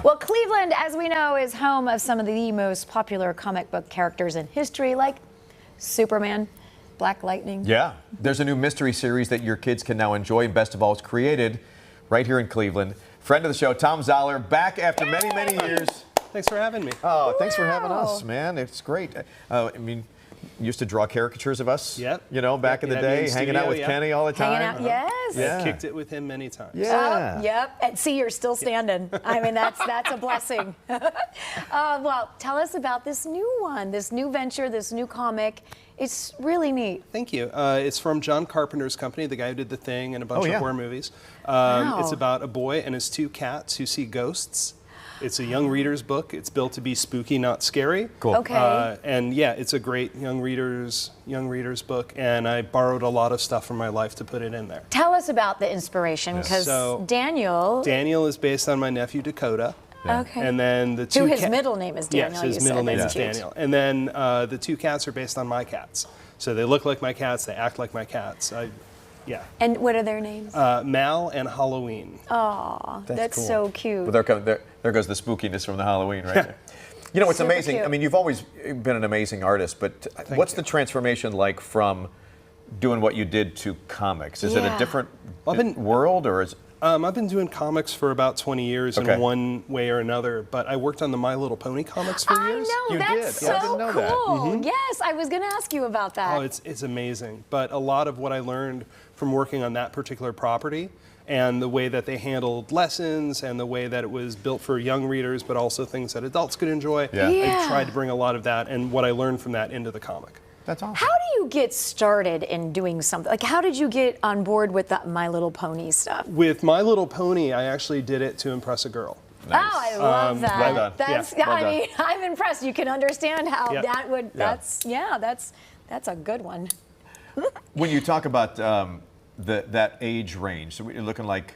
Well, Cleveland, as we know, is home of some of the most popular comic book characters in history, like Superman, Black Lightning. Yeah, there's a new mystery series that your kids can now enjoy, and best of all, it's created right here in Cleveland. Friend of the show, Thom Zahler, back after many, many years. Thanks for having me. Oh, thanks for having us, man. It's great. I mean, you used to draw caricatures of us, yep. You know, back in the day, hanging out with Kenny all the time. Hanging out, yes. Yeah. Kicked it with him many times. Yeah. Yep. And see, you're still standing. I mean, that's a blessing. Well, tell us about this new one, this new venture, this new comic. It's really neat. Thank you. It's from John Carpenter's company, the guy who did The Thing and a bunch of horror movies. Wow. It's about a boy and his two cats who see ghosts. It's a young reader's book. It's built to be spooky, not scary. Cool. Okay. And yeah, it's a great young reader's book, and I borrowed a lot of stuff from my life to put it in there. Tell us about the inspiration, because Daniel is based on my nephew Dakota. Yeah. Okay. And then the two his middle name is Daniel. Yes, his middle name is Daniel. And then the two cats are based on my cats. So they look like my cats, they act like my cats. Yeah. And what are their names? Mal and Halloween. Aw, that's cool. so cute. Well, there goes the spookiness from the Halloween right there. You know, it's Super amazing. cute. I mean, you've always been an amazing artist, but what's the transformation like from doing what you did to comics? Is it a different world, or is I've been doing comics for about 20 years in one way or another, but I worked on the My Little Pony comics for years. I know, You that's did. so I didn't know cool. that. Mm-hmm. Yes, I was going to ask you about that. Oh, it's amazing. But a lot of what I learned from working on that particular property and the way that they handled lessons and the way that it was built for young readers, but also things that adults could enjoy, I tried to bring a lot of that and what I learned from that into the comic. That's awesome. How do you get started in doing something? Like, how did you get on board with the My Little Pony stuff? With My Little Pony, I actually did it to impress a girl. Nice. Oh, I love that. Well done. That's, Well I done. mean, I'm impressed. You can understand how that would, that's a good one. When you talk about that age range, so you're looking like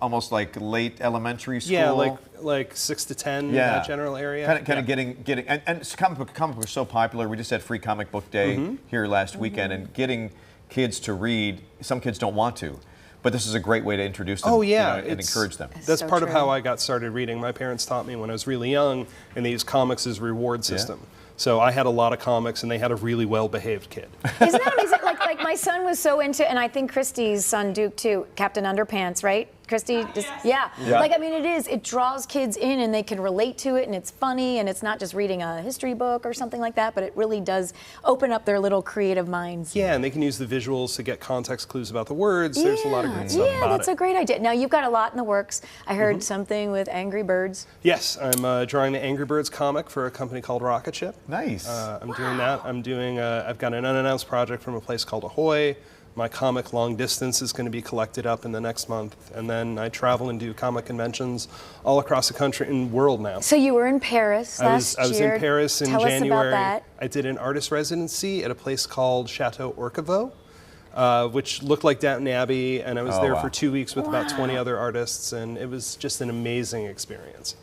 almost like late elementary school. Yeah, like 6 to 10 in that general area. Kind of getting and comic book are so popular. We just had Free Comic Book Day here last weekend, and getting kids to read. Some kids don't want to, but this is a great way to introduce them. And encourage them. That's so part true. of how I got started reading. My parents taught me when I was really young, and they used comics as reward system. So I had a lot of comics, and they had a really well-behaved kid. Isn't that amazing? Like my son was so into, and I think Christy's son Duke too, Captain Underpants, right? Christy, like, I mean, it draws kids in, and they can relate to it, and it's funny, and it's not just reading a history book or something like that, but it really does open up their little creative minds. Yeah, and they can use the visuals to get context clues about the words. There's a lot of great stuff about it. Yeah, that's a great idea. Now, you've got a lot in the works. I heard something with Angry Birds. Yes, I'm drawing the Angry Birds comic for a company called Rocket Ship. Nice. I'm doing that. I've got an unannounced project from a place called Ahoy. My comic Long Distance is going to be collected up in the next month, and then I travel and do comic conventions all across the country and world now. So you were in Paris last year. I was in Paris in January. Tell us about that. I did an artist residency at a place called Chateau Orchavaux, which looked like Downton Abbey, and I was there for 2 weeks with about 20 other artists, and it was just an amazing experience.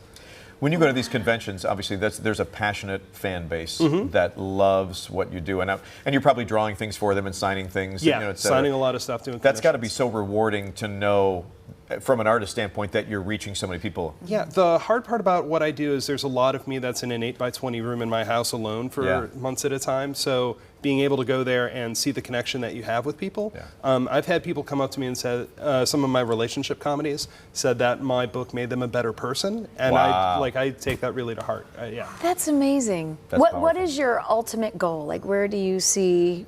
When you go to these conventions, obviously there's a passionate fan base that loves what you do, and you're probably drawing things for them and signing things. Yeah, signing a lot of stuff, doing That's got to be so rewarding to know, from an artist standpoint, that you're reaching so many people. Yeah, the hard part about what I do is there's a lot of me that's in an 8x20 room in my house alone for months at a time. So being able to go there and see the connection that you have with people. I've had people come up to me and said, some of my relationship comedies said that my book made them a better person, and I take that really to heart. That's amazing. What is your ultimate goal? Like, where do you see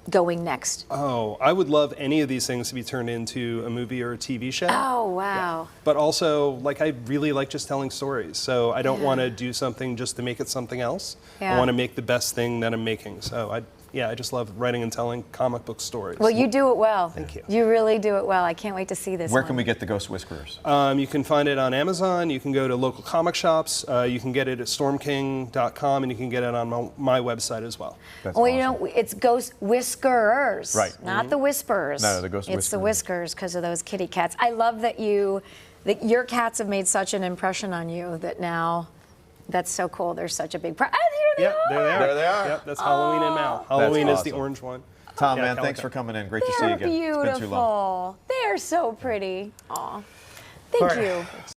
going next? Oh, I would love any of these things to be turned into a movie or a TV show. Oh, wow. But also, like, I really like just telling stories. So I don't want to do something just to make it something else. I want to make the best thing that I'm making. So I just love writing and telling comic book stories. Well, you do it well. Thank you. You really do it well. I can't wait to see this. Where can we get the Ghost Whisperers? You can find it on Amazon. You can go to local comic shops. You can get it at stormking.com, and you can get it on my website as well. That's well, awesome. you know, it's Ghost Whiskerers, not the Whisperers. No, the Ghost Whisperers. It's the Whiskers because of those kitty cats. I love that your cats have made such an impression on you that now. That's so cool. They're such a big part. There they are. There they are. Yep, that's Halloween and Mal. Halloween is the orange one. Thom, man, thanks for coming in. Great to see you again. They're beautiful. It's been too long. They're so pretty. Aw. Thank you.